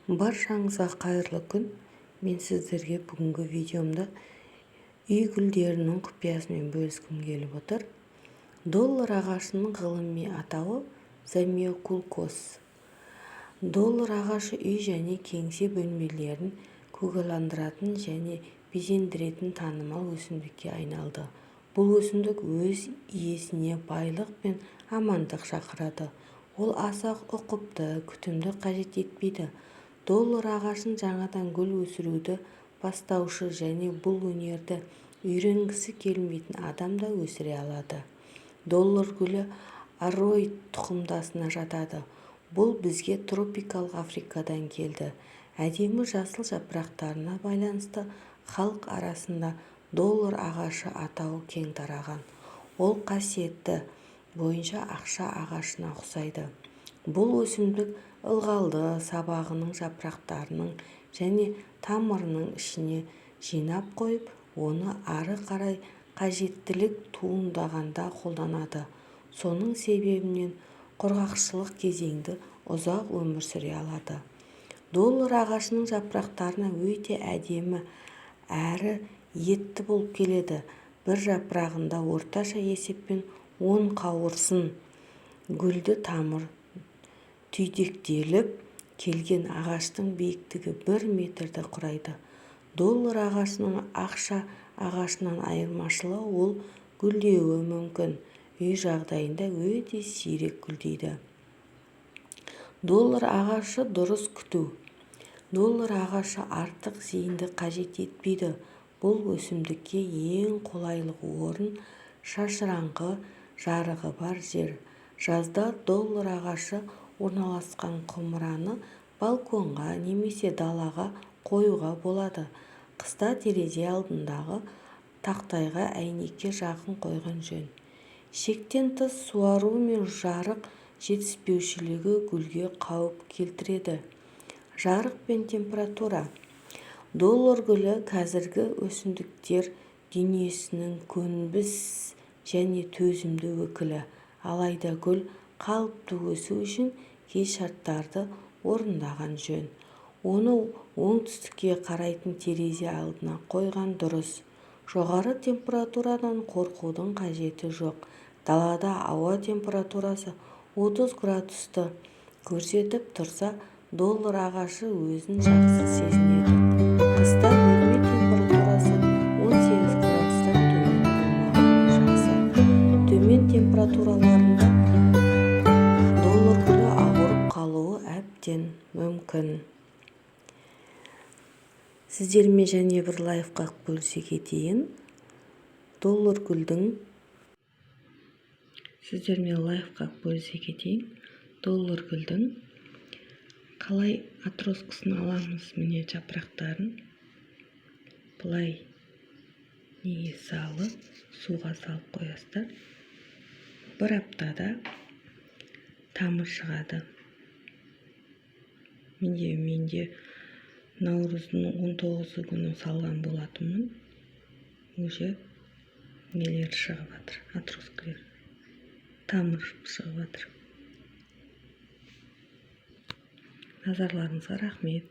Баршаңызға қайырлы күн. Мен сіздерге бүгінгі видеомда үй гүлдерінің құпиясымен бөліскім келіп отыр. Доллар ағашының ғылыми атауы замиокулкос. Доллар ағашы үй және кеңсе бөлмелерін көгалдандыратын және безендіретін танымал өсімдікке айналды. Бұл өсімдік өз иесіне байлық пен амандық шақырады. Ол аса ұқыпты, күтімді қажет етпейді. Доллар ағашын жаңадан гүл өсіруді бастаушы және бұл өнерді үйренгісі келмейтін адам да өсіре алады. Доллар гүлі ароид тұқымдасына жатады. Бұл бізге тропикалық Африкадан келді. Әдемі жасыл жапырақтарына байланысты халық арасында доллар ағашы атауы кең тараған. Ол қасиеті бойынша ақша ағашына ұқсайды. Бұл өсімдік ылғалды сабағының жапырақтарының және тамырының ішіне жинап қойып, оны ары қарай қажеттілік туындағанда қолданады. Соның себебінен құрғақшылық кезеңді ұзақ өмір сүре алады. Доллар ағашының жапырақтарына өте әдемі әрі етті болып келеді. Bir жапырағында орташа есеппен 10 қауырсын гүлді тамыр түйдектеліп келген ағаштың биіктігі 1 метрді құрайды. Доллар ағашының ақша ағашынан айырмашылығы ол гүлдеуі мүмкін. Үй жағдайында өте сирек гүлдейді. Доллар ағашы дұрыс күту. Доллар ағашы артық зейінді қажет етпейді. Бұл өсімдікке ең қолайлы орын шашыраңқы жарығы бар жер. Жазда доллар ағашы орналасқан құмыраны балконға немесе далаға қоюға болады. Қыста терезе алдындағы тақтайға әйнекке жақын қойған жөн. Шектен тыс суару мен жарық жетіспеушілігі гүлге қауіп келтіреді. Жарық пен температура. Доллар гүлі қазіргі өсімдіктер дүниесінің көнбіс және төзімді өкілі. Алайда гүл қалыпты өсу үшін кей шарттарды орындаған жөн. Оны оңтүстікке қарайтын терезе алдына қойған дұрыс. Жоғары температурадан қорқудың қажеті жоқ. Далада ауа температурасы 30 градусты көрсетіп тұрса, доллар ағашы өзін жақсы сезінеді. Қыста бөлме температурасы 18 градустан төмен болмағаны жақсы. Төмен температураларында доллар гүлі ауырып қалуы әбден мүмкін. Сіздермен және бір лайфқа бөлісе кетейін. Доллар гүлдің қалай атроскасын аламыз, міне жапырақтарын былай суға салып қоясыздар. Bir аптада тамыр шығады. Менде наурыздың 19 күні салған болатынмын. Уже нелер шығып жатыр, атроскалар, тамыр шығып жатыр. Назарларыңызға рахмет.